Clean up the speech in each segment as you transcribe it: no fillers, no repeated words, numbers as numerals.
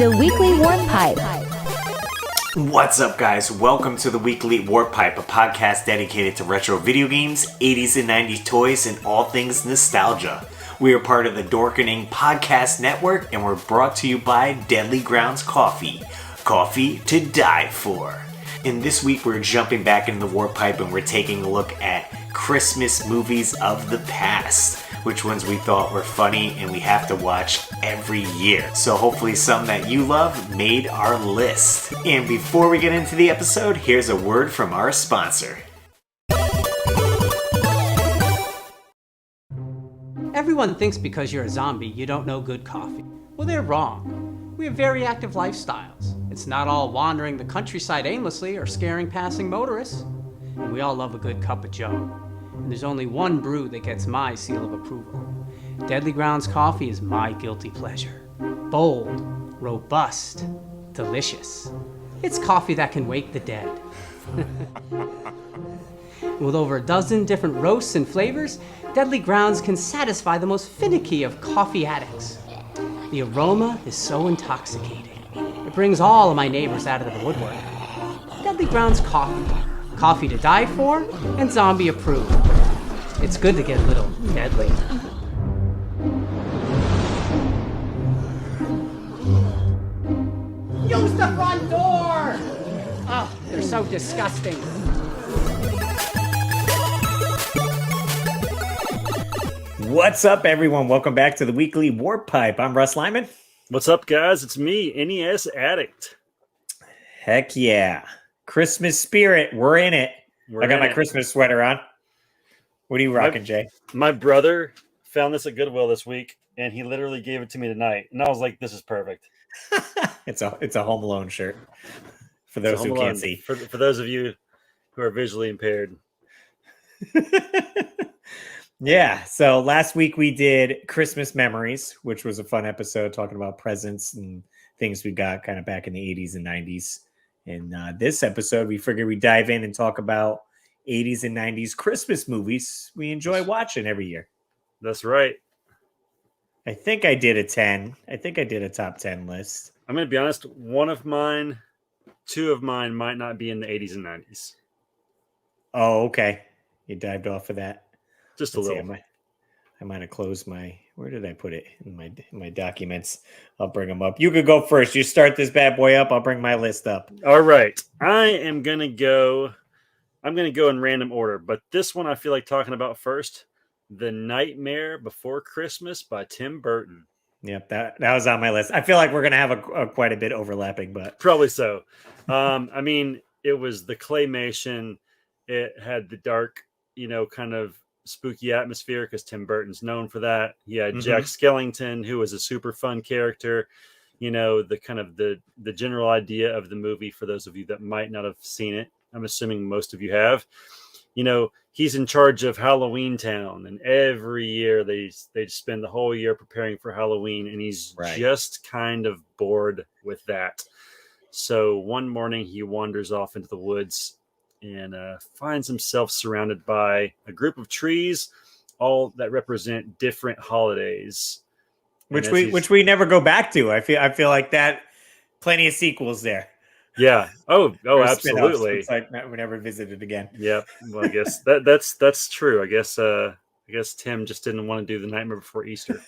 The Weekly Warp Pipe. What's up, guys? Welcome to the Weekly Warp Pipe, a podcast dedicated to retro video games, 80s and 90s toys, and all things nostalgia. We are part of the Dorkening Podcast Network, and we're brought to you by Deadly Grounds Coffee. Coffee to die for. And this week we're jumping back into the Warp Pipe and we're taking a look at Christmas movies of the past. Which ones we thought were funny and we have to watch every year. So hopefully some that you love made our list. And before we get into the episode, here's a word from our sponsor. Everyone thinks because you're a zombie, you don't know good coffee. Well, they're wrong. We have very active lifestyles. It's not all wandering the countryside aimlessly or scaring passing motorists. And we all love a good cup of joe. And there's only one brew that gets my seal of approval. Deadly Grounds Coffee is my guilty pleasure. Bold, robust, delicious. It's coffee that can wake the dead. With over a dozen different roasts and flavors, Deadly Grounds can satisfy the most finicky of coffee addicts. The aroma is so intoxicating. It brings all of my neighbors out of the woodwork. Deadly Grounds Coffee. Coffee to die for, and zombie approved. It's good to get a little deadly. Use the front door! Oh, they're so disgusting. What's up, everyone? Welcome back to the Weekly Warp Pipe. I'm RussLyman. What's up, guys? It's me, NES Addict. Heck yeah. Christmas spirit. We're in it. I got my Christmas sweater on. What are you rocking, Jay? My brother found this at Goodwill this week, and he literally gave it to me tonight. And I was like, this is perfect. It's a Home Alone shirt for those who can't see. For those of you who are visually impaired. Yeah, so last week we did Christmas Memories, which was a fun episode talking about presents and things we got kind of back in the 80s and 90s. In this episode, we figured we'd dive in and talk about 80s and 90s Christmas movies we enjoy watching every year. That's right. I think I did a 10. I think I did a top 10 list. I'm going to be honest. Two of mine might not be in the 80s and 90s. Oh, okay. You dived off of that. Just a little. I might have closed my... Where did I put it? In my documents. I'll bring them up. You could go first. You start this bad boy up. I'll bring my list up. All right. I'm going to go in random order, but this one I feel like talking about first. The Nightmare Before Christmas by Tim Burton. Yep, that was on my list. I feel like we're going to have a quite a bit overlapping, but... Probably so. I mean, it was the claymation. It had the dark, kind of spooky atmosphere because Tim Burton's known for that. He had Jack Skellington, who was a super fun character. The kind of the general idea of the movie, for those of you that might not have seen it, I'm assuming most of you have. He's in charge of Halloween Town, and every year they spend the whole year preparing for Halloween, and he's just kind of bored with that. So one morning he wanders off into the woods and finds himself surrounded by a group of trees, all that represent different holidays, which we never go back to. I feel like that plenty of sequels there. Yeah. Oh, absolutely. It's like we never visited again. Yeah. Well, I guess that's true. I guess Tim just didn't want to do the Nightmare Before Easter.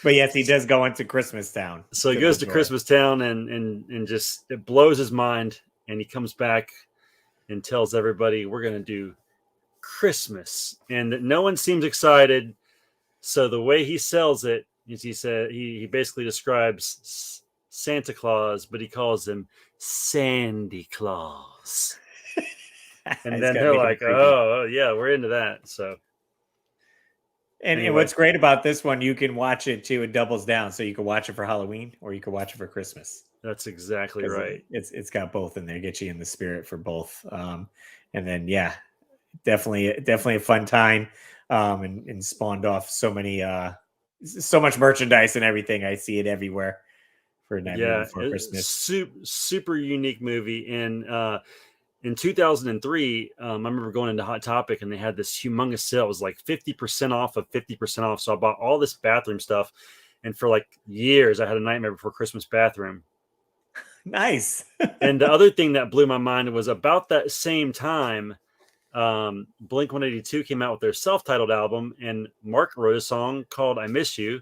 But yes, he does go into Christmas Town. So he goes to Christmas Town and just it blows his mind. And he comes back and tells everybody, we're going to do Christmas. And no one seems excited. So the way he sells it is he basically describes Santa Claus, but he calls him Sandy Claus. And then they're like, oh, yeah, we're into that. So. And what's great about this one, you can watch it too. It doubles down. So you can watch it for Halloween or you can watch it for Christmas. That's exactly right. It's got both in there, get you in the spirit for both. And then definitely a fun time. And spawned off so much merchandise and everything. I see it everywhere for Nightmare Before Christmas. Super unique movie. And in 2003, I remember going into Hot Topic and they had this humongous sale. It was like 50% off of 50% off. So I bought all this bathroom stuff. And for like years, I had a Nightmare Before Christmas bathroom. Nice. And the other thing that blew my mind was about that same time, Blink 182 came out with their self-titled album, and Mark wrote a song called I Miss You.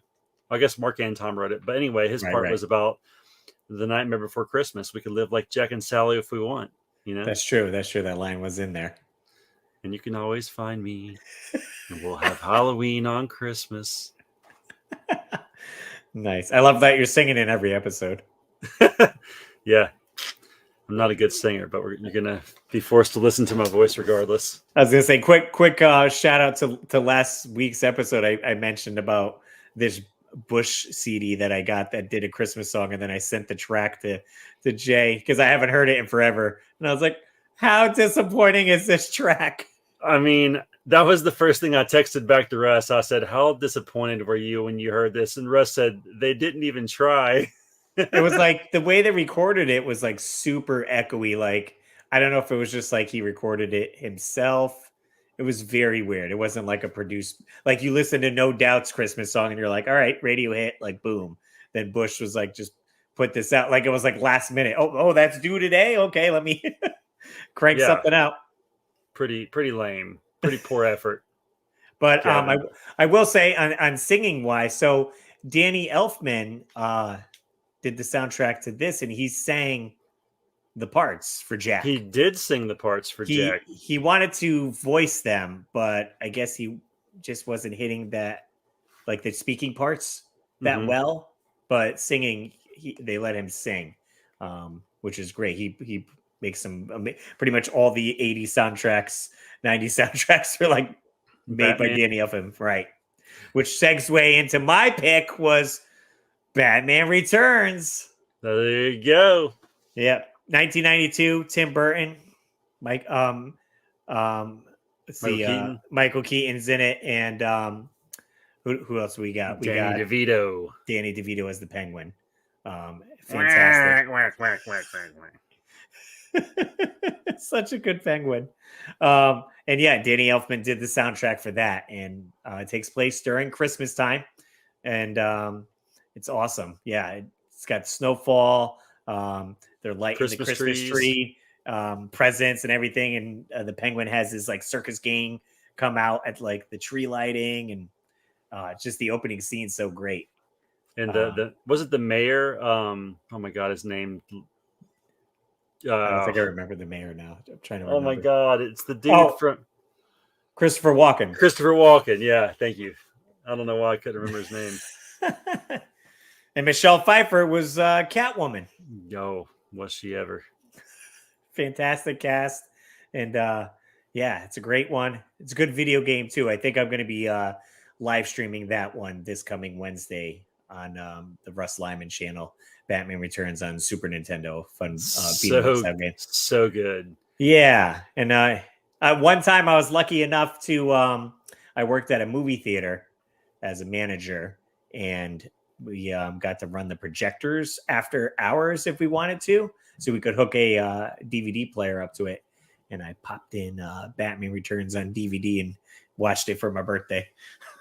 I guess Mark and Tom wrote it. But anyway, his part was about the Nightmare Before Christmas. We could live like Jack and Sally if we want, That's true. That's true. That line was in there. And you can always find me. And we'll have Halloween on Christmas. Nice. I love that you're singing in every episode. Yeah. I'm not a good singer, but you're going to be forced to listen to my voice regardless. I was going to say, quick shout out to last week's episode. I mentioned about this Bush CD that I got that did a Christmas song, and then I sent the track to Jay because I haven't heard it in forever. And I was like, how disappointing is this track? I mean, that was the first thing I texted back to Russ. I said, how disappointed were you when you heard this? And Russ said, they didn't even try. It was like the way they recorded it was like super echoey. Like, I don't know if it was just like he recorded it himself. It was very weird. It wasn't like a produced, like you listen to No Doubt's Christmas song and you're like, all right, radio hit, like boom. Then Bush was like, just put this out. Like it was like last minute. Oh, that's due today. Okay, let me crank something out. Pretty lame. Pretty poor effort. But I will say on singing wise, so Danny Elfman did the soundtrack to this, and he sang the parts for Jack. He did sing the parts for Jack. He wanted to voice them, but I guess he just wasn't hitting that, like the speaking parts that well. But singing, they let him sing, which is great. He makes some pretty much all the 80s soundtracks, 90s soundtracks are like made by Danny Elfman, right? Which segue into my pick was Batman Returns. There you go. Yep. 1992, Tim Burton. Let's see, Michael Keaton's in it, and who else we got? Danny DeVito. Danny DeVito as the Penguin. Fantastic. Such a good Penguin. And yeah, Danny Elfman did the soundtrack for that, and it takes place during Christmas time, and it's awesome. Yeah, it's got snowfall. They're lighting the Christmas tree, presents and everything, and the Penguin has his like circus gang come out at like the tree lighting, and just the opening scene so great. And the was it the mayor? Oh my god, his name. I don't think I remember the mayor now. I'm trying to remember. Oh my god, it's the dude from Christopher Walken. Christopher Walken, yeah, thank you. I don't know why I couldn't remember his name. And Michelle Pfeiffer was Catwoman. Yo, was she ever? Fantastic cast. And yeah, it's a great one. It's a good video game too. I think I'm going to be live streaming that one this coming Wednesday on the RussLyman channel. Batman Returns on Super Nintendo. Fun game. So good. Yeah. And one time I was lucky enough to I worked at a movie theater as a manager, and we got to run the projectors after hours if we wanted to, so we could hook a DVD player up to it. And I popped in Batman Returns on DVD and watched it for my birthday.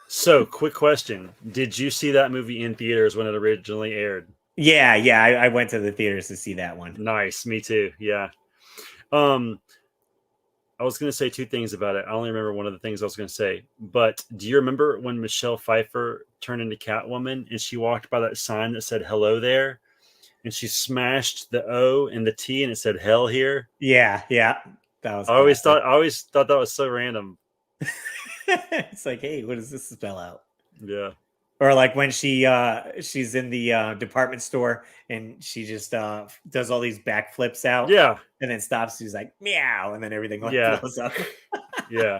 So, quick question. Did you see that movie in theaters when it originally aired? Yeah. I went to the theaters to see that one. Nice. Me too. Yeah. I was going to say two things about it. I only remember one of the things I was going to say. But do you remember when Michelle Pfeiffer turned into Catwoman and she walked by that sign that said hello there? And she smashed the O and the T and it said hell here? Yeah. That was I always thought that was so random. It's like, hey, what does this spell out? Yeah. Or like when she's in the department store and she just does all these backflips out. Yeah. And then stops. She's like, meow. And then everything like blows up. Yeah.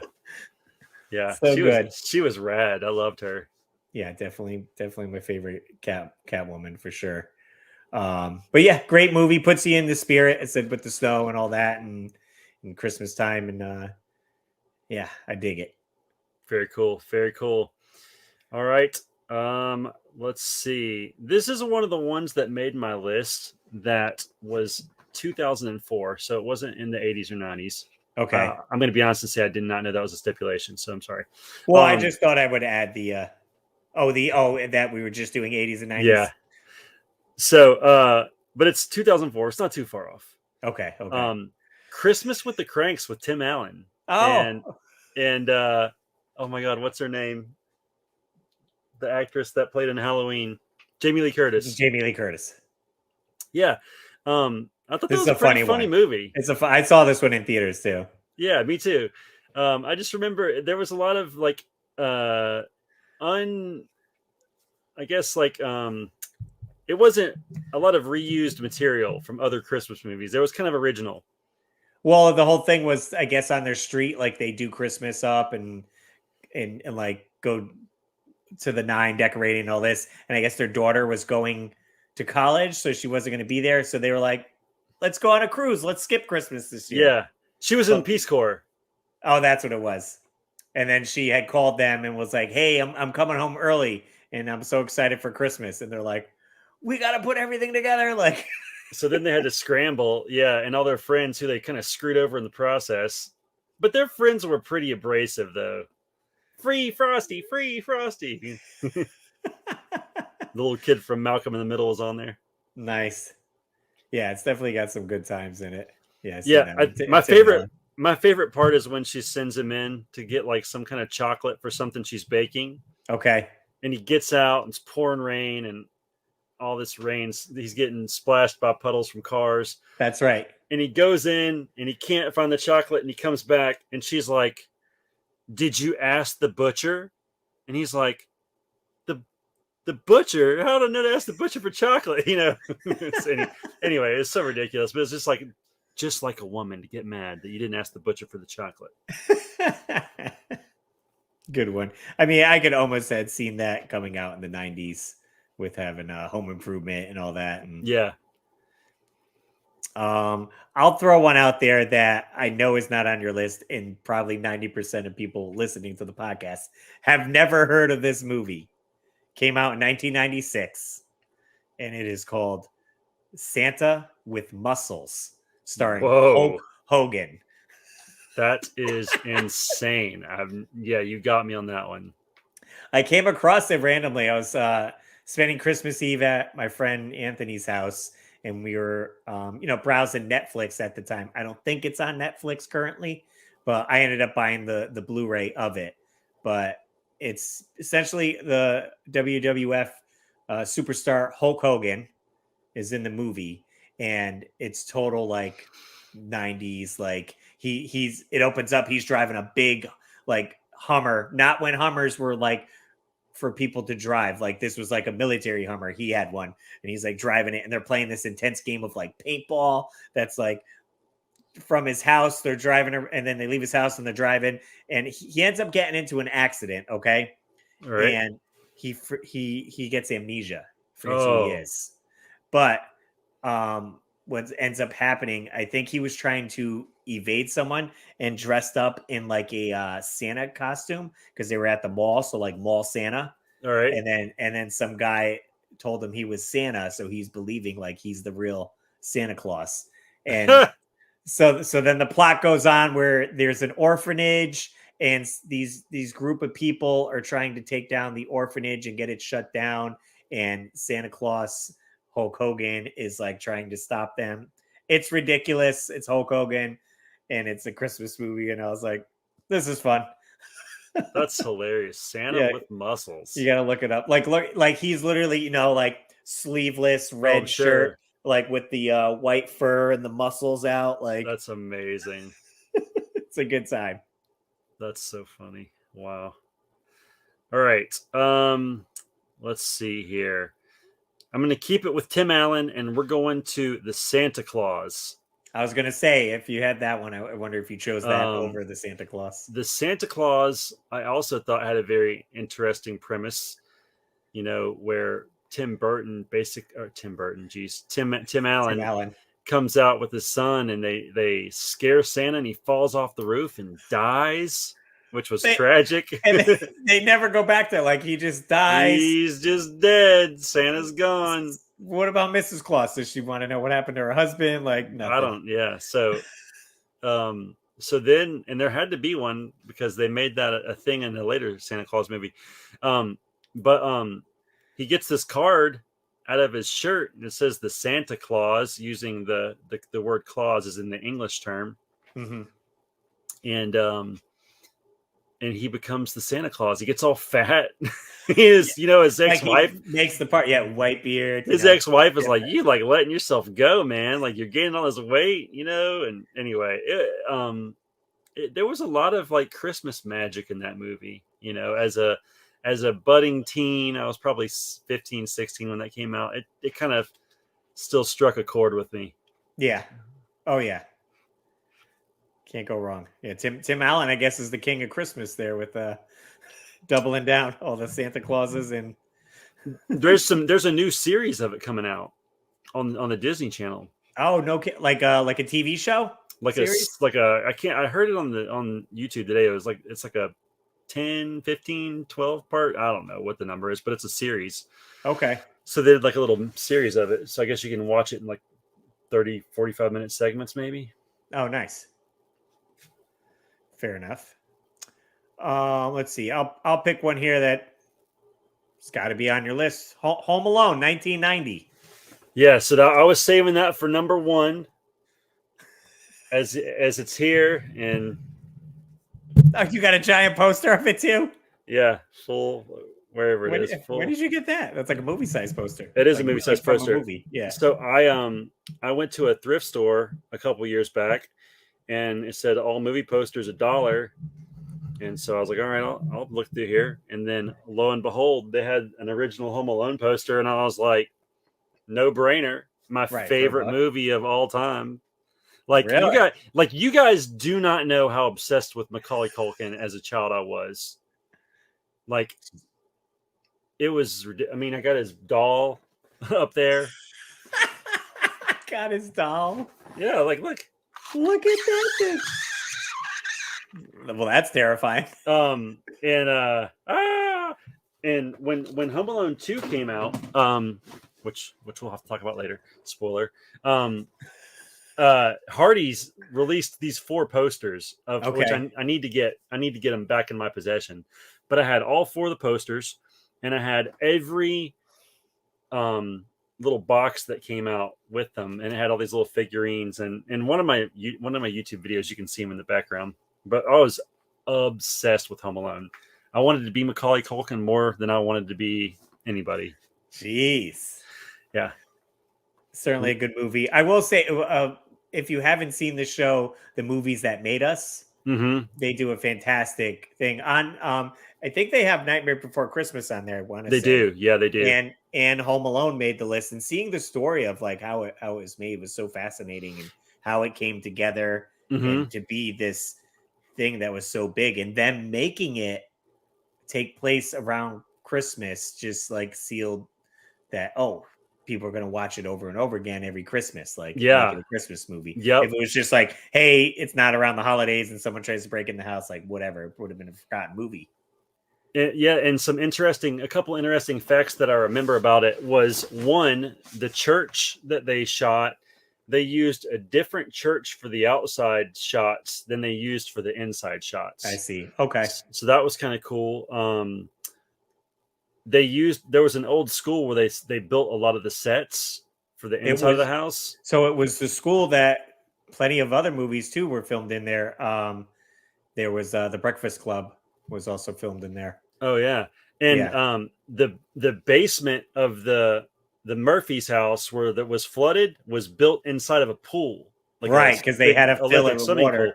So good. She was rad. I loved her. Yeah, definitely my favorite Catwoman for sure. But yeah, great movie. Puts you in the spirit. I said with the snow and all that and Christmas time. And yeah, I dig it. Very cool. Very cool. All right. Let's see. This is one of the ones that made my list that was 2004. So it wasn't in the 80s or 90s. Okay. I'm going to be honest and say I did not know that was a stipulation. So I'm sorry. Well, I just thought I would add the That we were just doing 80s and 90s. Yeah. So, but it's 2004. It's not too far off. Okay. Christmas with the Cranks with Tim Allen Oh, and oh my God, what's her name? The actress that played in Halloween, Jamie Lee Curtis. Jamie Lee Curtis. Yeah. I thought This that is was a pretty funny one. movie. I saw this one in theaters too. Yeah, me too. I just remember there was a lot of like I guess like it wasn't a lot of reused material from other Christmas movies. There was kind of original. Well, the whole thing was, I guess, on their street, like they do Christmas up and like go to the nine decorating and all this. And I guess their daughter was going to college, so she wasn't going to be there. So they were like, let's go on a cruise. Let's skip Christmas this year. Yeah. She was in Peace Corps. Oh, that's what it was. And then she had called them and was like, hey, I'm coming home early and I'm so excited for Christmas. And they're like, we got to put everything together. Like, so then they had to scramble. Yeah. And all their friends who they kind of screwed over in the process. But their friends were pretty abrasive, though. Free Frosty, free Frosty. The little kid from Malcolm in the Middle was on there. Nice. Yeah, it's definitely got some good times in it. Yeah. My favorite part is when she sends him in to get like some kind of chocolate for something she's baking. Okay. And he gets out and it's pouring rain and all this rains. He's getting splashed by puddles from cars. That's right. And he goes in and he can't find the chocolate and he comes back and she's like, did you ask the butcher? And he's like, the butcher? How did I know to ask the butcher for chocolate? You know. Anyway, it's so ridiculous, but it's just like a woman to get mad that you didn't ask the butcher for the chocolate. Good one. I mean, I could almost have seen that coming out in the 90s with having Home Improvement and all that. And yeah. I'll throw one out there that I know is not on your list, and probably 90% of people listening to the podcast have never heard of this movie. Came out in 1996, and it is called Santa with Muscles, starring Hulk Hogan. That is insane. You got me on that one. I came across it randomly. I was spending Christmas Eve at my friend Anthony's house, and we were, browsing Netflix at the time. I don't think it's on Netflix currently, but I ended up buying the Blu-ray of it. But it's essentially the WWF superstar Hulk Hogan is in the movie, and it's total like 90s. Like it opens up. He's driving a big like Hummer, not when Hummers were like for people to drive. Like this was like a military Hummer. He had one, and he's like driving it, and they're playing this intense game of like paintball. That's like from his house. They're driving, and then they leave his house and they're driving, and he ends up getting into an accident. Okay. All right. And he gets amnesia, forgets who he is. But what ends up happening, I think he was trying to evade someone and dressed up in like a Santa costume because they were at the mall, so like mall Santa. All right. And then some guy told him he was Santa, so he's believing like he's the real Santa Claus. And so then the plot goes on where there's an orphanage, and these group of people are trying to take down the orphanage and get it shut down, and Santa Claus Hulk Hogan is like trying to stop them. It's ridiculous. It's Hulk Hogan, and it's a Christmas movie, and I was like, this is fun. That's hilarious. Santa with muscles. You gotta look it up. Like he's literally, like sleeveless red shirt, like with the white fur and the muscles out. Like that's amazing. It's a good time. That's so funny. Wow. All right. Let's see here. I'm going to keep it with Tim Allen, and we're going to the Santa Claus. I was going to say, if you had that one, I wonder if you chose that over the Santa Claus. The Santa Claus, I also thought had a very interesting premise, where Tim Allen comes out with his son, and they scare Santa, and he falls off the roof and dies, which was tragic. And they never go back there. Like he just dies. He's just dead. Santa's gone. What about Mrs. Claus? Does she want to know what happened to her husband? Like nothing. I don't. Yeah. So, so then, and there had to be one because they made that a thing in the later Santa Claus movie. But he gets this card out of his shirt and it says the Santa Claus, using the word clause is in the English term. Mm-hmm. And he becomes the Santa Claus. He gets all fat. His ex-wife makes the part. Yeah, white beard. His ex-wife is like, you like letting yourself go, man. Like you're gaining all this weight, And anyway, there was a lot of like Christmas magic in that movie. As a budding teen, I was probably 15, 16 when that came out. It kind of still struck a chord with me. Yeah. Oh yeah. Can't go wrong. Yeah, Tim Allen, I guess, is the king of Christmas there with doubling down all the Santa Clauses. And there's a new series of it coming out on the Disney Channel. Oh no, like a TV show? I heard it on YouTube today. It's like a 10, 15, 12 part. I don't know what the number is, but it's a series. Okay. So they did like a little series of it. So I guess you can watch it in like 30, 45 minute segments maybe. Oh, nice. Fair enough. Let's see. I'll pick one here that's got to be on your list. Home Alone, 1990. Yeah, so I was saving that for number one, as it's here, and you got a giant poster of it too. Yeah, full wherever it is. Full. Where did you get that? That's like a movie size poster. It is like a movie size poster. Movie. Yeah. So I went to a thrift store a couple years back, and it said all movie posters $1. And so I was like, all right, I'll look through here. And then lo and behold, they had an original Home Alone poster. And I was like, no brainer. My favorite movie of all time. Like really? you guys do not know how obsessed with Macaulay Culkin as a child I was. Like it was, I mean, I got his doll up there. Got his doll. Yeah. Like, look at that thing. Well, that's terrifying. And when Home Alone 2 came out, which we'll have to talk about later, spoiler. Hardee's released these 4 posters of which I need to get them back in my possession. But I had all 4 of the posters, and I had every little box that came out with them, and it had all these little figurines. And one of my YouTube videos, you can see them in the background. But I was obsessed with Home Alone. I wanted to be Macaulay Culkin more than I wanted to be anybody. Jeez. Yeah. Certainly a good movie. I will say, if you haven't seen the show, The Movies That Made Us, they do a fantastic thing. On, I think they have Nightmare Before Christmas on there. They do. Yeah, they do. And Home Alone made the list. And seeing the story of like how it was made was so fascinating, and how it came together and to be this thing that was so big, and them making it take place around Christmas just like sealed that people are going to watch it over and over again every Christmas, like a Christmas movie. If it was just like, hey, it's not around the holidays and someone tries to break in the house, like whatever, it would have been a forgotten movie. Yeah, and a couple interesting facts that I remember about it was, one, the church that they shot, they used a different church for the outside shots than they used for the inside shots. I see. Okay. So that was kind of cool. There was an old school where they built a lot of the sets for the inside of the house. So it was the school that plenty of other movies too were filmed in there. There was The Breakfast Club was also filmed in there. Oh yeah. And the basement of the Murphy's house that was flooded was built inside of a pool. Right, because they had to fill it with water. Pool.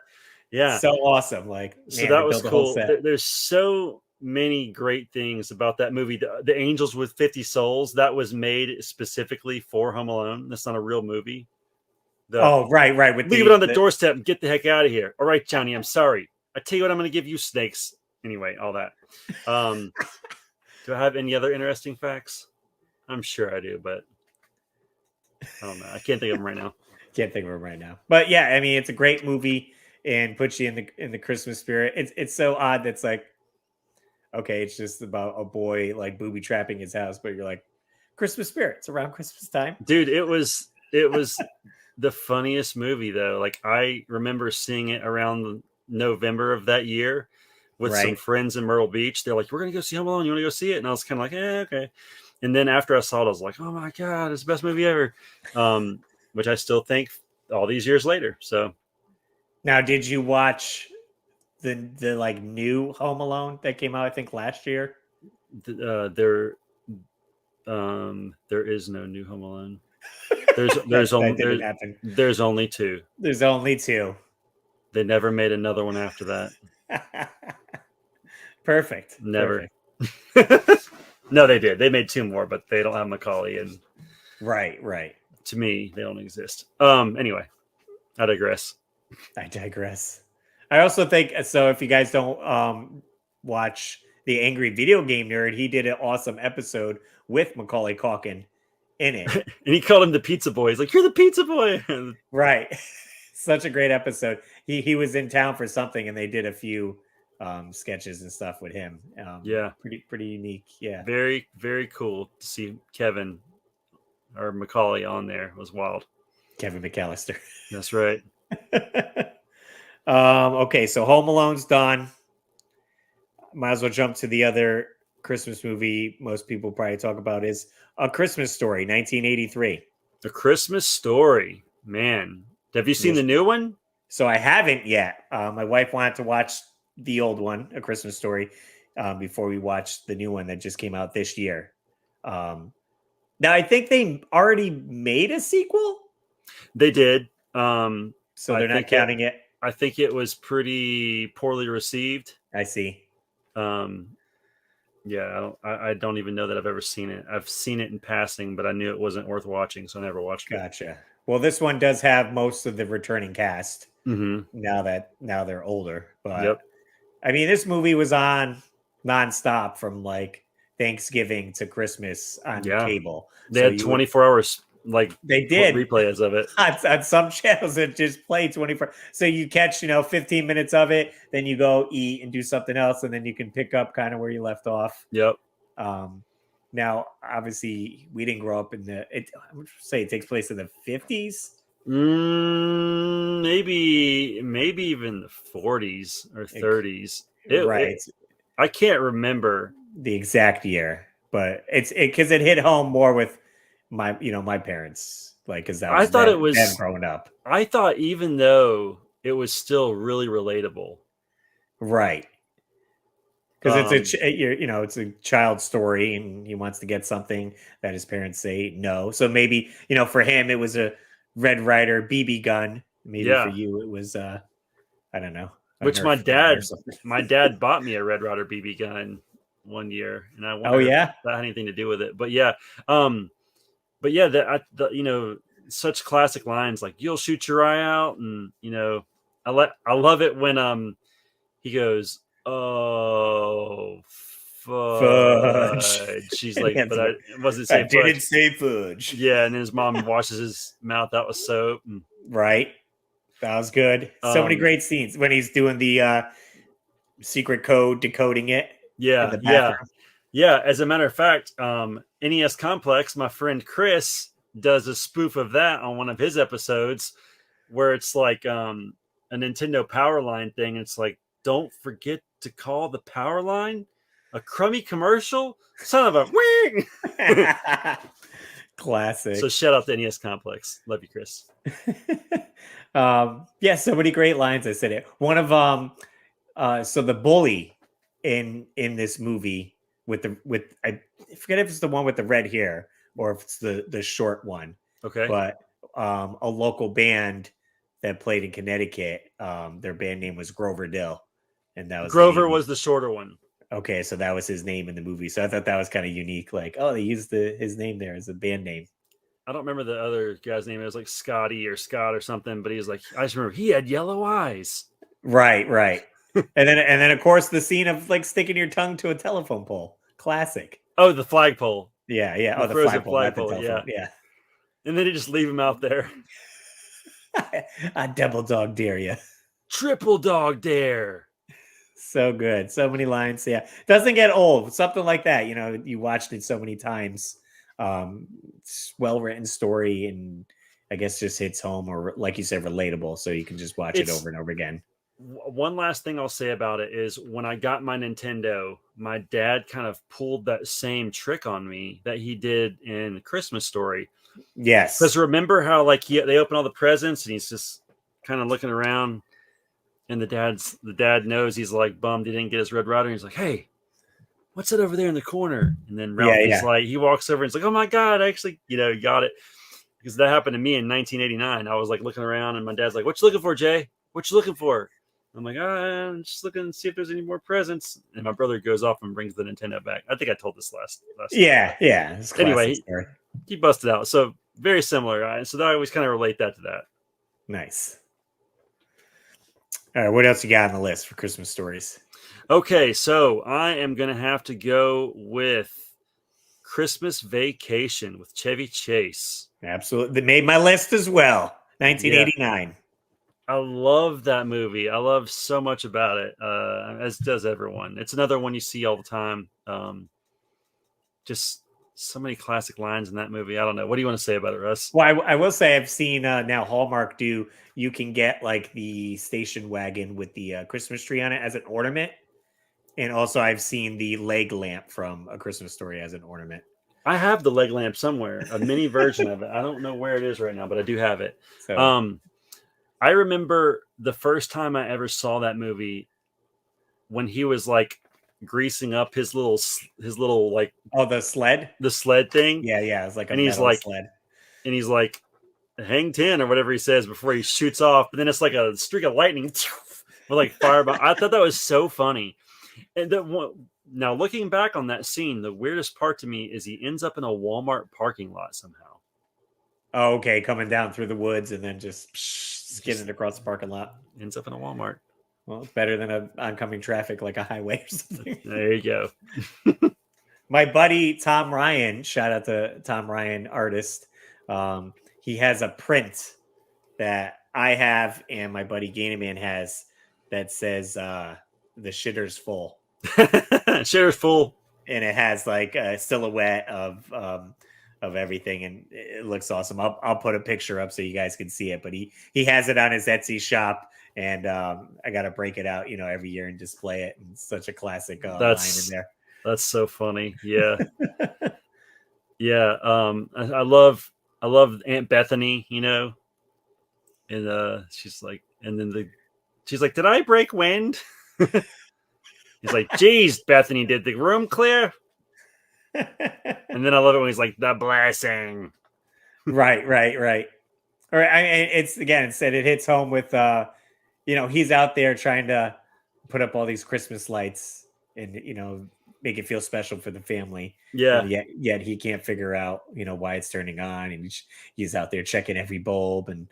Yeah. So awesome. So that was cool. There's so many great things about that movie. The Angels with 50 Souls, that was made specifically for Home Alone. That's not a real movie. Right. Leave it on the doorstep and get the heck out of here. All right, Johnny, I'm sorry. I tell you what, I'm going to give you snakes. Anyway, all that. Do I have any other interesting facts? I'm sure I do, but I don't know. I can't think of them right now. But yeah, I mean, it's a great movie and puts you in the Christmas spirit. It's so odd that's like, okay, it's just about a boy like booby trapping his house, but you're like, Christmas spirit. It's around Christmas time, dude. It was the funniest movie though. Like I remember seeing it around November of that year with some friends in Myrtle Beach. They're like, "We're gonna go see Home Alone. You want to go see it?" And I was kind of like, okay." And then after I saw it, I was like, "Oh my god, it's the best movie ever," which I still think all these years later. So now, did you watch the like new Home Alone that came out, I think, last year? There is no new Home Alone. There's didn't happen. There's only two. There's only two. They never made another one after that. Perfect. Never. Perfect. No, they did. They made two more, but they don't have Macaulay. And right. To me, they don't exist. Anyway, I digress. I also think so. If you guys don't watch the Angry Video Game Nerd, he did an awesome episode with Macaulay Culkin in it, and he called him the Pizza Boy. He's like, "You're the Pizza Boy." Right. Such a great episode. He was in town for something, and they did a few sketches and stuff with him. Yeah, pretty unique. Yeah, very very cool to see Kevin or Macaulay on there. It was wild. Kevin McAllister. That's right. Okay, so Home Alone's done. Might as well jump to the other Christmas movie most people probably talk about is A Christmas Story, 1983. A Christmas Story, man. Have you seen the new one? So I haven't yet. My wife wanted to watch the old one, A Christmas Story, before we watched the new one that just came out this year. Now I think they already made a sequel. They did. So they're not counting it. I think it was pretty poorly received. I see. Yeah, I don't even know that I've ever seen it. I've seen it in passing, but I knew it wasn't worth watching, so I never watched it. Gotcha. Well, this one does have most of the returning cast. Mm-hmm. Now they're older, but yep. I mean, this movie was on nonstop from like Thanksgiving to Christmas on cable. They had 24 hours. Like they did replays of it on some channels that just play 24. So you catch 15 minutes of it, then you go eat and do something else, and then you can pick up kind of where you left off. Yep. Now obviously we didn't grow up in I would say it takes place in the 50s. Maybe even the 40s or 30s. Right. I can't remember the exact year, but it's because it hit home more with my parents, like, because that was I thought it was them growing up. I thought even though it was still really relatable, right? Because it's a child story, and he wants to get something that his parents say no. So maybe for him it was a Red Ryder BB gun. Maybe for you it was I don't know. Which my dad bought me a Red Ryder BB gun one year, and I wonder if that had anything to do with it. But yeah. But yeah, such classic lines like "You'll shoot your eye out," and I love it when he goes, "Oh, fudge." She's like, "But I wasn't saying fudge." Didn't say fudge. Yeah, and then his mom washes his mouth out with soap. Right, that was good. So many great scenes when he's doing the secret code, decoding it. Yeah. As a matter of fact, NES Complex, my friend Chris does a spoof of that on one of his episodes where it's like a Nintendo power line thing. It's like, don't forget to call the power line a crummy commercial. Son of a wing. Classic. So shout out to NES Complex. Love you, Chris. So many great lines. I said it. One of so the bully in this movie with I forget if it's the one with the red hair or if it's the short one. Okay. But a local band that played in Connecticut, their band name was Grover Dill. And that was Grover was the shorter one. Okay, so that was his name in the movie. So I thought that was kind of unique. Like, oh, they used his name there as a band name. I don't remember the other guy's name. It was like Scotty or Scott or something, but he was like, I just remember he had yellow eyes. Right. and then of course the scene of like sticking your tongue to a telephone pole. Classic. Oh, the flagpole. Yeah. The flagpole. Yeah. And then he just leave him out there. I double dog dare you. Triple dog dare. So good. So many lines. Yeah. Doesn't get old. Something like that. You watched it so many times. It's well-written story, and I guess just hits home, or like you said, relatable. So you can just watch it over and over again. one last thing I'll say about it is when I got my Nintendo, my dad kind of pulled that same trick on me that he did in Christmas Story. Yes. Because remember how like they open all the presents and he's just kind of looking around, and the dad knows he's like bummed he didn't get his Red Ryder. And he's like, "Hey, what's that over there in the corner?" And then Ralphie's like, he walks over and he's like, "Oh my God, I actually, got it." Because that happened to me in 1989. I was like looking around and my dad's like, "What you looking for, Jay? What you looking for?" I'm like, I'm just looking to see if there's any more presents. And my brother goes off and brings the Nintendo back. I think I told this last Yeah. Anyway, he busted out. So very similar. Right? So I always kind of relate that to that. Nice. All right, what else you got on the list for Christmas stories? Okay, so I am going to have to go with Christmas Vacation with Chevy Chase. Absolutely. They made my list as well. 1989. Yeah. I love that movie. I love so much about it, as does everyone. It's another one you see all the time. Just so many classic lines in that movie. I don't know. What do you want to say about it, Russ? Well, I will say I've seen now Hallmark do. You can get like the station wagon with the Christmas tree on it as an ornament. And also I've seen the leg lamp from A Christmas Story as an ornament. I have the leg lamp somewhere, a mini version of it. I don't know where it is right now, but I do have it. So, I remember the first time I ever saw that movie when he was like greasing up his little like the sled thing. Yeah, it's like and he's like sled. And he's like hang 10 or whatever he says before he shoots off, but then it's like a streak of lightning with like fireball. I thought that was so funny. And now looking back on that scene, the weirdest part to me is he ends up in a Walmart parking lot somehow. Oh, okay, coming down through the woods and then just skidding across the parking lot. Ends up in a Walmart. Well, it's better than oncoming traffic like a highway or something. There you go. My buddy Tom Ryan, shout out to Tom Ryan, artist. He has a print that I have and my buddy Gainaman has that says the shitter's full. Shitter's full. And it has like a silhouette of everything, and it looks awesome. I'll put a picture up so you guys can see it, but he has it on his Etsy shop, and I got to break it out, every year and display it. And it's such a classic line in there. That's so funny. Yeah. Yeah. I love Aunt Bethany, and she's like, did I break wind? He's like, geez, Bethany, did the room clear? And then I love it when he's like, the blessing. Right. All right. I mean, it hits home with, he's out there trying to put up all these Christmas lights and, make it feel special for the family. Yeah. Yet he can't figure out, why it's turning on. And he's out there checking every bulb and.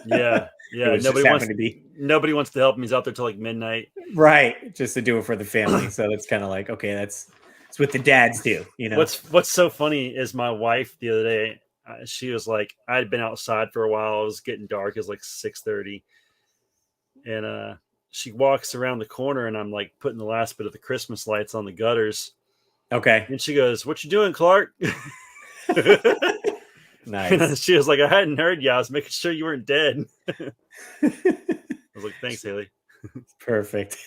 Yeah. Nobody wants to help him. He's out there till like midnight. Right. Just to do it for the family. So that's kind of like, okay, that's what the dads do, What's so funny is my wife the other day, she was like, I'd been outside for a while. It was getting dark. It was like 6:30. And she walks around the corner and I'm like putting the last bit of the Christmas lights on the gutters. Okay. And she goes, "What you doing, Clark?" Nice. She was like, "I hadn't heard you. I was making sure you weren't dead." I was like, "Thanks, Haley." Perfect.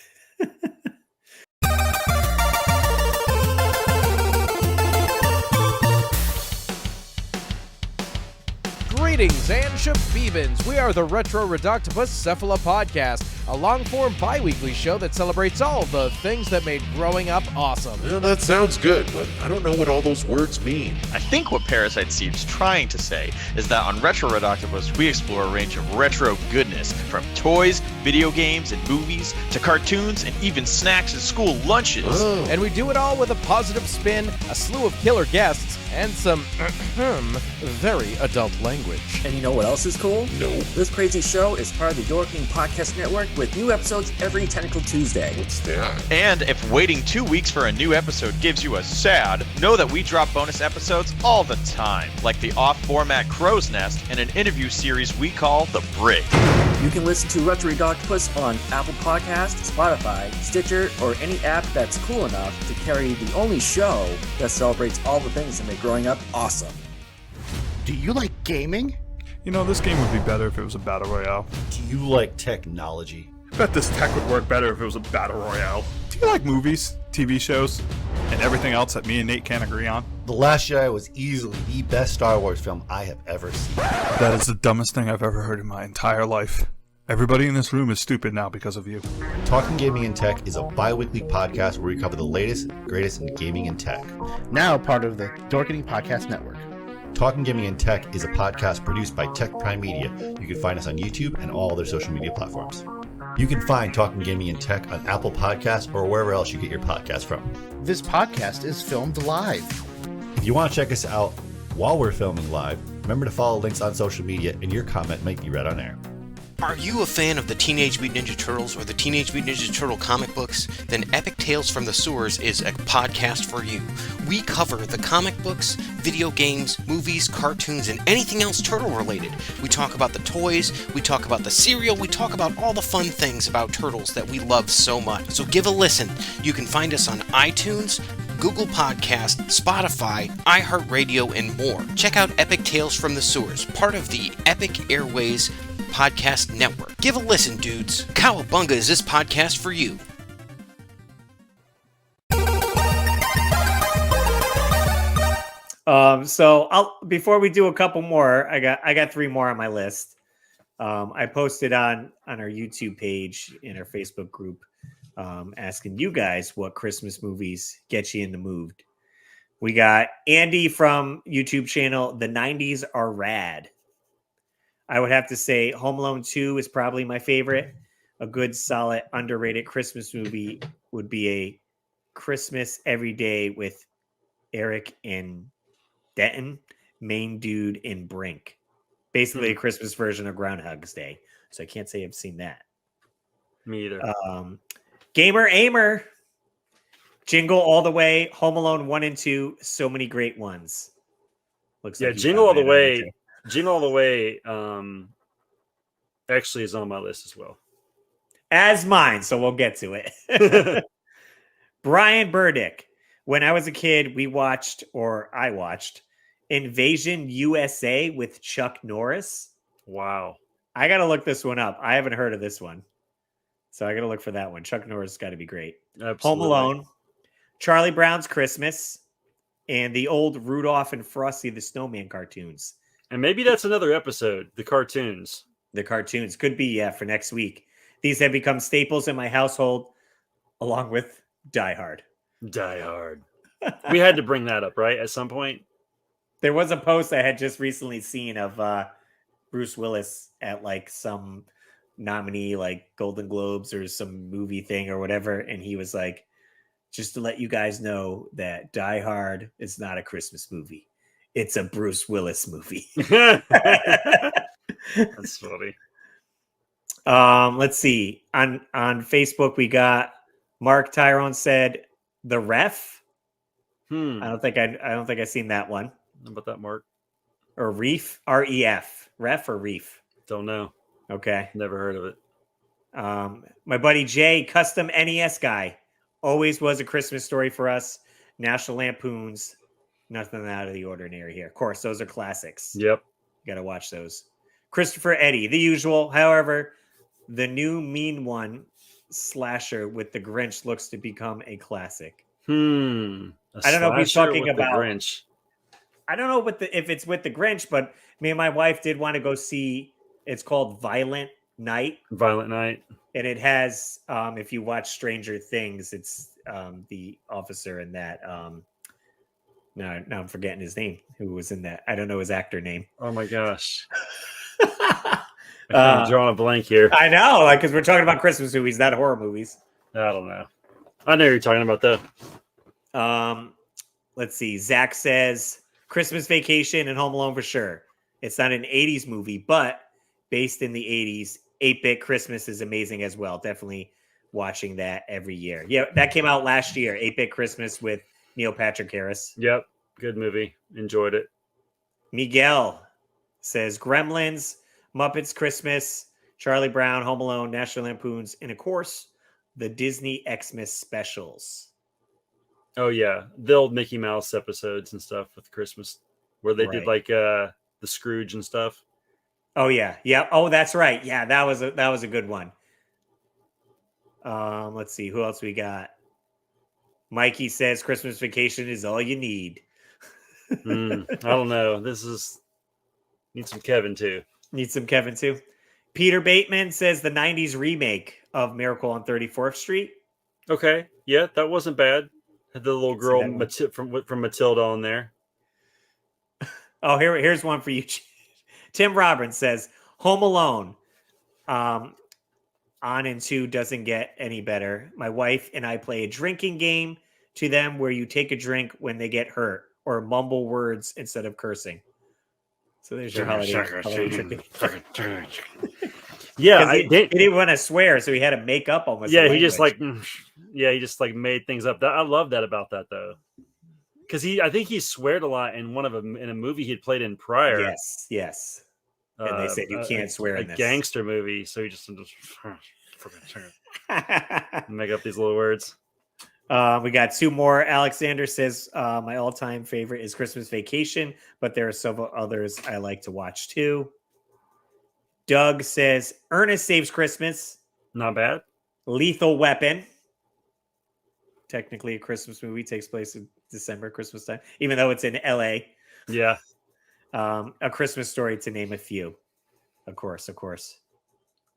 Greetings and shabibans. We are the Retro Reductibus Cephala Podcast, a long-form bi-weekly show that celebrates all the things that made growing up awesome. Well, that sounds good, but I don't know what all those words mean. I think what Parasite Steve's trying to say is that on Retro Reductibus, we explore a range of retro goodness, from toys, video games, and movies, to cartoons, and even snacks and school lunches. Oh. And we do it all with a positive spin, a slew of killer guests, and some very adult language. And you know what else is cool? No. This crazy show is part of the Dorking Podcast Network with new episodes every Tentacle Tuesday. What's that? And if waiting 2 weeks for a new episode gives you a sad, know that we drop bonus episodes all the time, like the off-format Crow's Nest and an interview series we call The Brig. You can listen to Retro Reductibus on Apple Podcasts, Spotify, Stitcher, or any app that's cool enough to carry the only show that celebrates all the things that make growing up awesome. Do you like gaming? This game would be better if it was a battle royale. Do you like technology? Bet this tech would work better if it was a battle royale. Do you like movies, TV shows, and everything else that me and Nate can't agree on? The Last Jedi was easily the best Star Wars film I have ever seen. That is the dumbest thing I've ever heard in my entire life. Everybody in this room is stupid now because of you. Talking Gaming and Tech is a bi-weekly podcast where we cover the latest, greatest in gaming and tech. Now part of the Dorkening Podcast Network. Talking Gaming and Tech is a podcast produced by Tech Prime Media. You can find us on YouTube and all other social media platforms. You can find Talking Gaming and Tech on Apple Podcasts or wherever else you get your podcasts from. This podcast is filmed live. If you want to check us out while we're filming live, remember to follow links on social media and your comment might be read on air. Are you a fan of the Teenage Mutant Ninja Turtles or the Teenage Mutant Ninja Turtle comic books? Then Epic Tales from the Sewers is a podcast for you. We cover the comic books, video games, movies, cartoons, and anything else turtle related. We talk about the toys, we talk about the cereal, we talk about all the fun things about turtles that we love so much. So give a listen. You can find us on iTunes, Google Podcast, Spotify, iHeartRadio, and more. Check out Epic Tales from the Sewers, part of the Epic Airways Podcast Network. Give a listen, dudes. Cowabunga is this podcast for you. So before we do a couple more, I got 3 more on my list. I posted on our YouTube page in our Facebook group, asking you guys what Christmas movies get you in the mood. We got Andy from YouTube channel, The 90s Are Rad. I would have to say Home Alone 2 is probably my favorite. A good, solid, underrated Christmas movie would be a Christmas Every Day with Eric and Denton, Main Dude, and Brink. Basically a Christmas version of Groundhog's Day. So I can't say I've seen that. Me either. Gamer Aimer, Jingle All the Way, Home Alone 1 and 2, so many great ones. Looks like Jingle All the Way. Jingle All the Way actually is on my list as well. As mine, so we'll get to it. Brian Burdick. When I was a kid, I watched Invasion USA with Chuck Norris. Wow. I got to look this one up. I haven't heard of this one. So I got to look for that one. Chuck Norris has got to be great. Absolutely. Home Alone, Charlie Brown's Christmas, and the old Rudolph and Frosty the Snowman cartoons. And maybe that's another episode, the cartoons. The cartoons could be, for next week. These have become staples in my household, along with Die Hard. Die Hard. We had to bring that up, right? At some point. There was a post I had just recently seen of Bruce Willis at like some nominee, like Golden Globes or some movie thing or whatever. And he was like, just to let you guys know that Die Hard is not a Christmas movie. It's a Bruce Willis movie. That's funny. Let's see. On Facebook, we got Mark Tyrone said The Ref. I don't think I've seen that one. How about that, Mark? Or Reef, R-E-F. Ref or Reef? Don't know. Okay. Never heard of it. My buddy Jay, custom NES guy, always was a Christmas story for us. National Lampoons. Nothing out of the ordinary here. Of course, those are classics. Yep. Got to watch those. Christopher Eddy, the usual. However, the new Mean One slasher with the Grinch looks to become a classic. I don't know if he's talking about Grinch. I don't know if it's with the Grinch, but me and my wife did want to go see. It's called Violent Night. Violent Night. And it has, if you watch Stranger Things, it's the officer in that. Now I'm forgetting his name. Who was in that? I don't know his actor name. Oh my gosh. I'm drawing a blank here. I know, because we're talking about Christmas movies, not horror movies. I don't know. I know you're talking about though. Let's see. Zach says Christmas Vacation and Home Alone for sure. It's not an 80s movie, but based in the 80s, 8-Bit Christmas is amazing as well. Definitely watching that every year. Yeah, that came out last year. 8-Bit Christmas with Neil Patrick Harris. Yep. Good movie. Enjoyed it. Miguel says Gremlins, Muppets Christmas, Charlie Brown, Home Alone, National Lampoons, and of course, the Disney Xmas specials. Oh yeah, the old Mickey Mouse episodes and stuff with Christmas, where they did like the Scrooge and stuff. Oh yeah, yeah. Oh, that's right. Yeah, that was a good one. Let's see who else we got. Mikey says Christmas Vacation is all you need. I don't know. Need some Kevin too. Need some Kevin too. Peter Bateman says the 90s remake of Miracle on 34th Street. Okay. Yeah, that wasn't bad. Had the little girl that from Matilda on there. Oh, here's one for you. Tim Robbins says Home Alone. On and 2 doesn't get any better. My wife and I play a drinking game to them where you take a drink when they get hurt or mumble words instead of cursing. So there's your holiday trick. Yeah, he didn't want to swear, so he had to make up almost. Yeah, he just made things up. I love that about that though, because I think he sweared a lot in in a movie he'd played in prior. Yes. And they said you can't swear in this gangster movie, so he just make up these little words. We got 2 more. Alexander says my all-time favorite is Christmas Vacation, but there are several others I like to watch too. Doug says Ernest Saves Christmas. Not bad. Lethal Weapon. Technically a Christmas movie, takes place in December, Christmas time, even though it's in LA. Yeah. A Christmas Story, to name a few. Of course.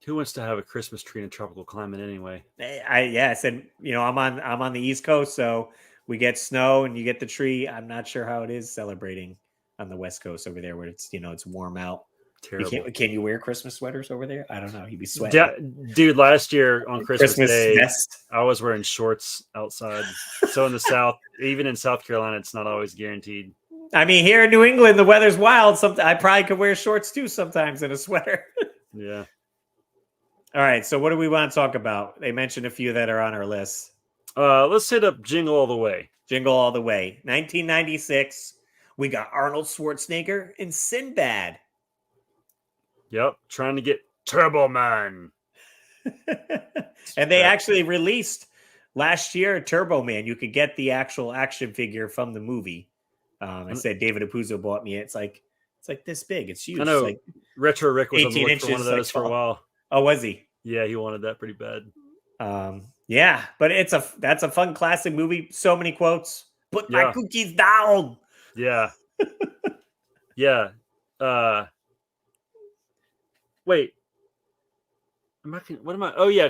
Who wants to have a Christmas tree in a tropical climate anyway? I said, I'm on the East Coast, so we get snow and you get the tree. I'm not sure how it is celebrating on the West Coast over there where it's it's warm out. Terrible. Can you wear Christmas sweaters over there? I don't know. You'd be sweating. Dude, last year on Christmas Day, vest. I was wearing shorts outside. So in the South, even in South Carolina, it's not always guaranteed. I mean, here in New England, the weather's wild. I probably could wear shorts too sometimes and a sweater. Yeah. All right. So what do we want to talk about? They mentioned a few that are on our list. Let's hit up Jingle All the Way. Jingle All the Way. 1996. We got Arnold Schwarzenegger and Sinbad. Yep. Trying to get Turbo Man. And they actually released last year Turbo Man. You could get the actual action figure from the movie. I said David Apuzzo bought me it. It's like this big. It's huge. I know. It's like Retro Rick was on the 18 look for one of those for a while. Oh, was he? Yeah, he wanted that pretty bad. Yeah, but that's a fun classic movie. So many quotes. Put my cookies down. Yeah. Yeah. Wait. What am I? Oh yeah,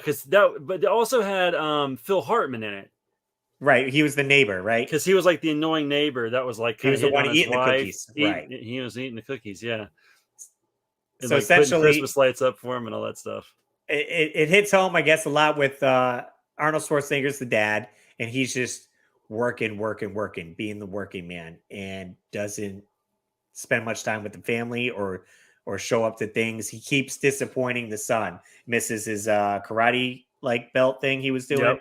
but they also had Phil Hartman in it. Right, he was the neighbor, right? Because he was like the annoying neighbor that was like he was the one eating the cookies. Right, he was eating the cookies. Yeah. And so like essentially, Christmas lights up for him and all that stuff. It hits home, I guess, a lot with Arnold Schwarzenegger's the dad, and he's just working, being the working man, and doesn't spend much time with the family or show up to things. He keeps disappointing the son. Misses his karate like belt thing he was doing. Yep.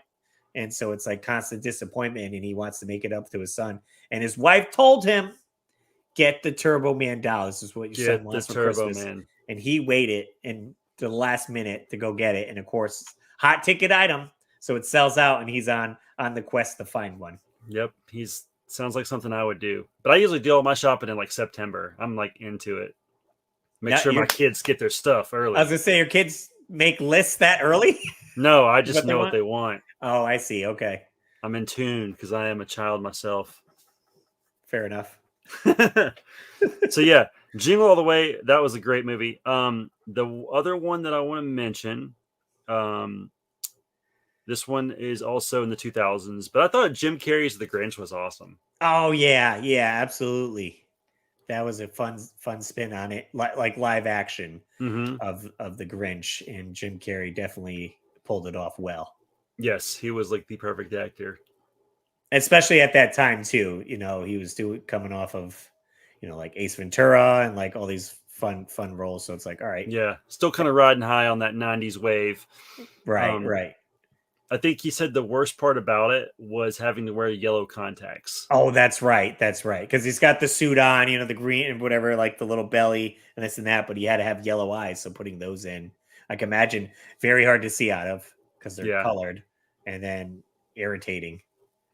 And so it's like constant disappointment, and he wants to make it up to his son. And his wife told him, get the Turbo Man doll. This is what your son wants for Christmas. Man. And he waited to the last minute to go get it. And of course, hot ticket item. So it sells out, and he's on the quest to find one. Yep. Sounds like something I would do. But I usually do all my shopping in like September. I'm like into it. Make sure my kids get their stuff early. I was going to say, your kids make lists that early? No, I just know what they want. Oh, I see. Okay. I'm in tune because I am a child myself. Fair enough. So yeah, Jingle All the Way, that was a great movie. The other one that I want to mention, this one is also in the 2000s, but I thought Jim Carrey's The Grinch was awesome. Oh yeah, absolutely. That was a fun spin on it, like live action of The Grinch, and Jim Carrey definitely pulled it off well. Yes, he was like the perfect actor, especially at that time too. He was coming off of, like Ace Ventura and like all these fun roles. So it's like, all right, yeah, still kind of riding high on that 90s wave. Right. I think he said the worst part about it was having to wear yellow contacts. Oh, that's right. Because he's got the suit on, the green and whatever, like the little belly and this and that, but he had to have yellow eyes. So putting those in, I can imagine, very hard to see out of because they're colored and then irritating.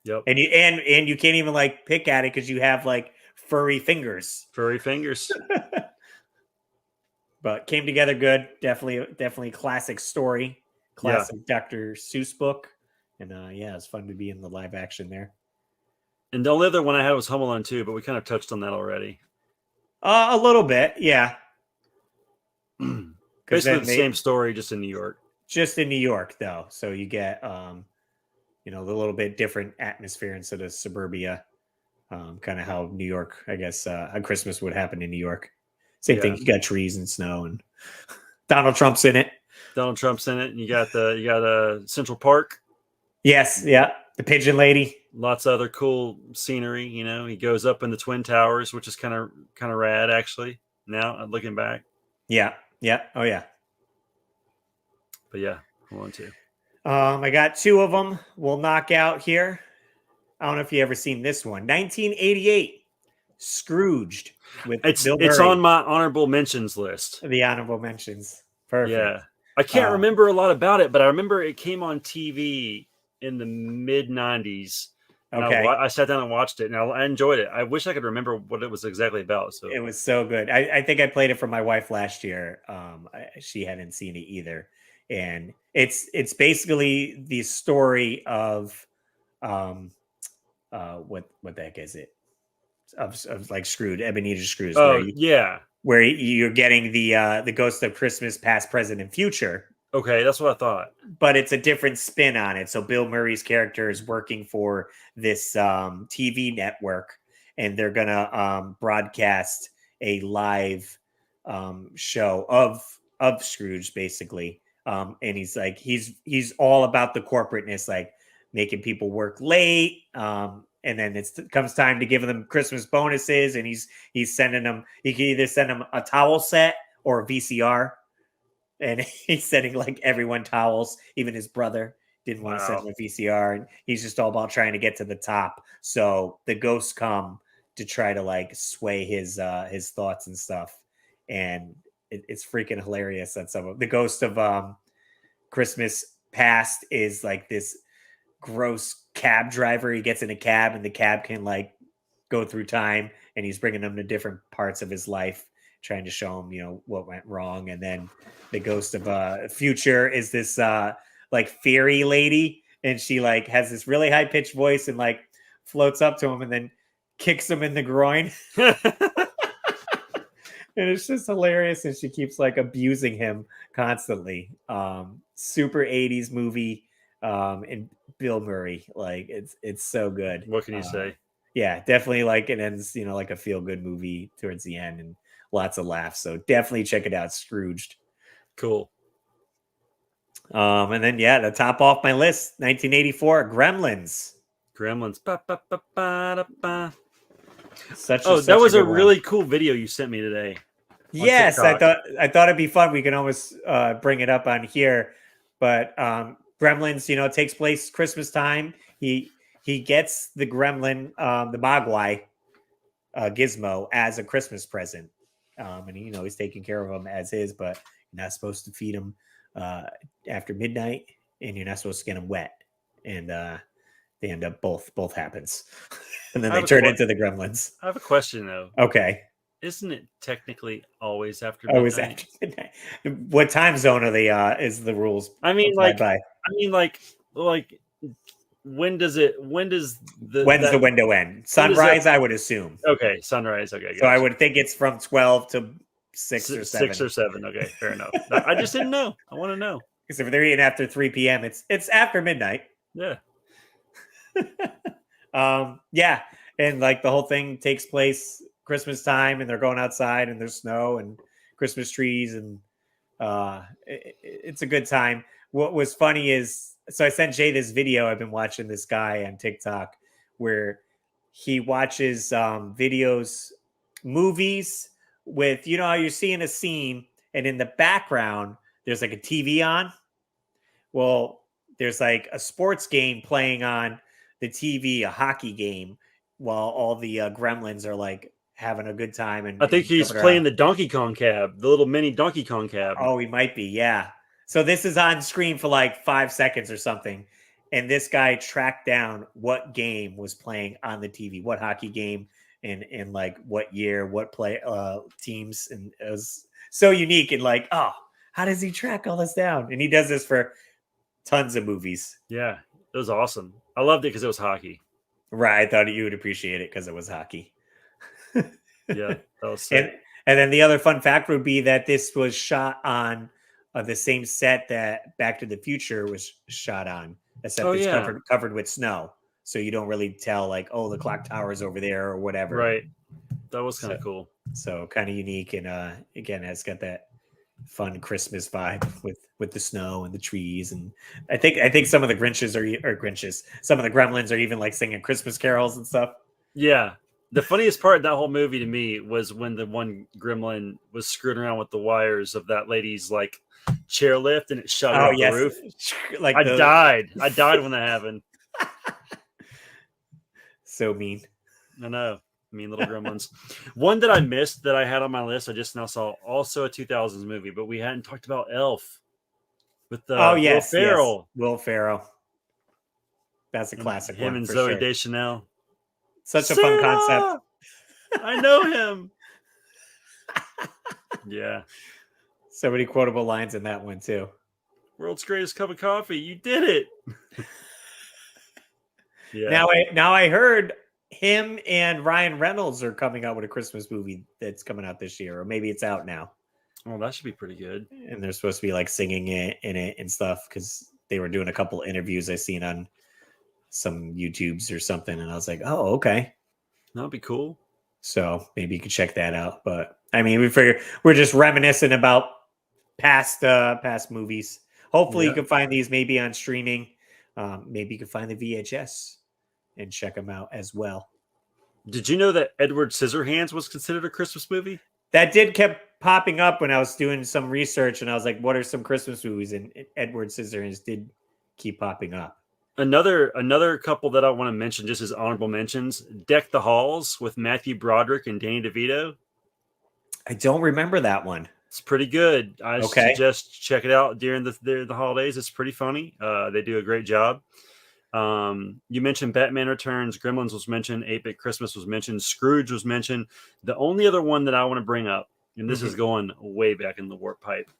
Yep. And you can't even like pick at it because you have like furry fingers. But came together good. Definitely classic story. classic Dr. Seuss book. And yeah, it's fun to be in the live action there. And the only other one I had was Home Alone 2, but we kind of touched on that already. A little bit, yeah. Basically the same story, just in New York. Just in New York, though. So you get, you know, the little bit different atmosphere instead of suburbia. Kind of how New York, I guess, how Christmas would happen in New York. Same thing. You got trees and snow, and Donald Trump's in it. Donald Trump's in it, and you got Central Park. Yes, yeah, the Pigeon Lady. Lots of other cool scenery. You know, he goes up in the Twin Towers, which is kind of rad, actually. Now looking back. Yeah. Oh yeah. But yeah, I want to. I got two of them. We'll knock out here. I don't know if you ever seen this one. 1988, Scrooged with Bill Murray. It's on my honorable mentions list. The honorable mentions. Perfect. Yeah. I can't remember a lot about it, but I remember it came on TV in the mid 90s. Okay. I sat down and watched it, and I enjoyed it. I wish I could remember what it was exactly about. So it was so good. I think I played it for my wife last year. She hadn't seen it either, and it's basically the story of what the heck is it? Of like Scrooge, Ebenezer Scrooge. Where you're getting the ghost of Christmas past, present, and future. Okay, that's what I thought. But it's a different spin on it. So Bill Murray's character is working for this TV network, and they're gonna broadcast a live show of Scrooge, basically. And he's like he's all about the corporateness, like making people work late. And then it comes time to give them Christmas bonuses, and he's sending them. He can either send them a towel set or a VCR. And he's sending like everyone towels. Even his brother didn't want to send him a VCR. And he's just all about trying to get to the top. So the ghosts come to try to like sway his thoughts and stuff. And it's freaking hilarious. That some of the ghost of Christmas past is like this gross cab driver. He gets in a cab, and the cab can like go through time, and he's bringing them to different parts of his life, trying to show him, you know, what went wrong. And then the ghost of future is this like fairy lady, and she like has this really high pitched voice and like floats up to him and then kicks him in the groin. And it's just hilarious, and she keeps like abusing him constantly. Super 80s movie, and Bill Murray, like it's so good. What can you say? Yeah, definitely, like it ends, you know, like a feel good movie towards the end, and lots of laughs. So definitely check it out, Scrooged. Cool. And then to top off my list, 1984, Gremlins. Ba, ba, ba, ba, ba. Such that was a really cool video you sent me today. Yes, TikTok. I thought it'd be fun. We can almost bring it up on here, but Gremlins, you know, it takes place Christmas time. He gets the gremlin, the Mogwai Gizmo, as a Christmas present, and you know he's taking care of him as is, but you're not supposed to feed him after midnight, and you're not supposed to get him wet, and they end up both happens, and then they turn into the Gremlins. I have a question though. Okay. Isn't it technically always after midnight? Always after midnight. What time zone are they? Is the rules? I mean, like when does the window end? Sunrise, I would assume. Okay, sunrise. Okay, so I would think it's from 12 to 6 or 7. 6 or 7. Okay, fair enough. I just didn't know. I want to know. Because if they're eating after 3 p.m., it's after midnight. Yeah. Yeah, and like the whole thing takes place Christmas time, and they're going outside, and there's snow and Christmas trees, and it's a good time. What was funny is, so I sent Jay this video. I've been watching this guy on TikTok where he watches movies with, you know, how you're seeing a scene and in the background there's like a TV on. Well, there's like a sports game playing on the TV, a hockey game, while all the gremlins are like having a good time. And I think he's playing the Donkey Kong cab, the little mini Donkey Kong cab. Oh, he might be. Yeah. So this is on screen for like 5 seconds or something. And this guy tracked down what game was playing on the TV, what hockey game, and like what year, what teams. And it was so unique, and like, oh, how does he track all this down? And he does this for Tons of movies. Yeah, it was awesome. I loved it because it was hockey. Right. I thought you would appreciate it because it was hockey. Yeah, that was sick. And then the other fun fact would be that this was shot on the same set that Back to the Future was shot on, except it's covered with snow. So you don't really tell like, oh, the clock tower is over there or whatever. Right. That was kind of cool. So kind of unique. And again, it's got that fun Christmas vibe with the snow and the trees. And I think some of the some of the gremlins are even like singing Christmas carols and stuff. Yeah. The funniest part of that whole movie to me was when the one gremlin was screwing around with the wires of that lady's like chairlift and it shot off the roof. Like I died when that happened. So mean. I know. Mean little gremlins. One that I missed that I had on my list, I just now saw, also a 2000s movie, but we hadn't talked about Elf with Will Ferrell. Yes. Will Ferrell. That's a classic him one. And for Zoe sure. Deschanel. Such a fun concept. I know him. Yeah. So many quotable lines in that one too. World's greatest cup of coffee. You did it. Yeah. Now I heard him and Ryan Reynolds are coming out with a Christmas movie that's coming out this year, or maybe it's out now. Well, that should be pretty good. And they're supposed to be like singing it in it and stuff because they were doing a couple interviews I seen on some YouTubes or something, and I was like, oh, okay, that'd be cool. So maybe you could check that out. But I mean, we figure we're just reminiscing about past movies. Hopefully, you can find these maybe on streaming. Maybe you can find the VHS and check them out as well. Did you know that Edward Scissorhands was considered a Christmas movie? That kept popping up when I was doing some research, and I was like, what are some Christmas movies? And Edward Scissorhands did keep popping up. Another couple that I want to mention just as honorable mentions, Deck the Halls with Matthew Broderick and Danny DeVito. I don't remember that one. It's pretty good. I suggest check it out during the holidays. It's pretty funny. They do a great job. You mentioned Batman Returns, Gremlins was mentioned, 8-Bit Christmas was mentioned, Scrooge was mentioned. The only other one that I want to bring up, and this is going way back in the warp pipe,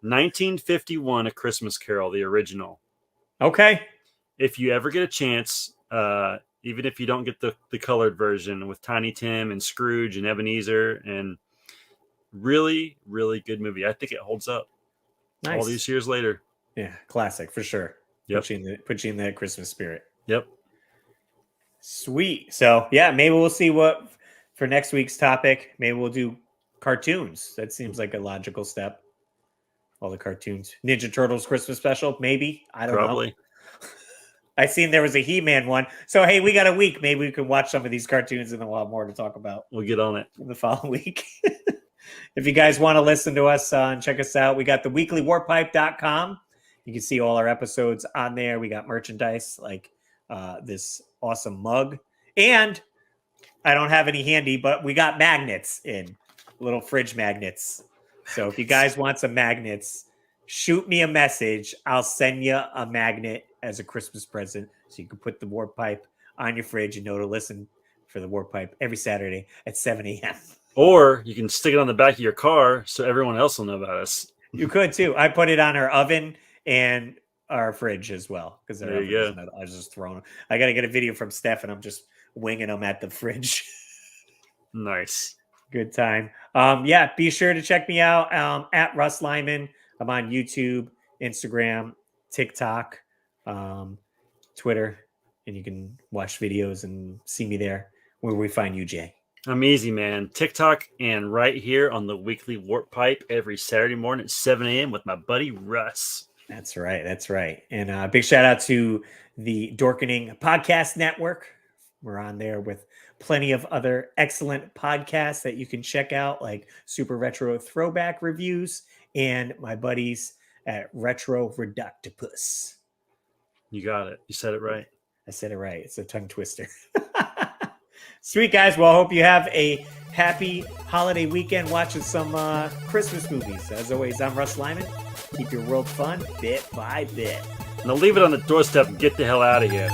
1951, A Christmas Carol, the original. Okay. If you ever get a chance, even if you don't get the colored version with Tiny Tim and Scrooge and Ebenezer, and really, really good movie. I think it holds up all these years later. Yeah, classic for sure. Yep. Put you in that Christmas spirit. Yep. Sweet. So yeah, maybe we'll see what for next week's topic. Maybe we'll do cartoons. That seems like a logical step. All the cartoons. Ninja Turtles Christmas special, maybe. I don't know. I seen there was a He-Man one. So, hey, we got a week. Maybe we can watch some of these cartoons and then we'll have more to talk about. We'll get on it in the following week. If you guys want to listen to us and check us out, we got the weeklywarpipe.com. You can see all our episodes on there. We got merchandise like this awesome mug. And I don't have any handy, but we got magnets little fridge magnets. So if you guys want some magnets, shoot me a message. I'll send you a magnet as a Christmas present so you can put the Warp Pipe on your fridge and know to listen for the Warp Pipe every Saturday at 7 a.m. Or you can stick it on the back of your car so everyone else will know about us. You could too. I put it on our oven and our fridge as well. Because there you go. I was just throwing them. I got to get a video from Steph and I'm just winging them at the fridge. Nice. Good time. Yeah, be sure to check me out at RussLyman. I'm on YouTube, Instagram, TikTok, Twitter, and you can watch videos and see me there. Where we find you, Jay? I'm easy, man. TikTok and right here on the Weekly Warp Pipe every Saturday morning at 7 a.m. with my buddy Russ. That's right. That's right. And big shout out to the Dorkening Podcast Network. We're on there with plenty of other excellent podcasts that you can check out, like Super Retro Throwback Reviews and my buddies at Retro Reductopus. You got it. You said it right. I said it right. It's a tongue twister. Sweet, guys. Well, I hope you have a happy holiday weekend watching some Christmas movies. As always, I'm RussLyman. Keep your world fun bit by bit. Now leave it on the doorstep and get the hell out of here.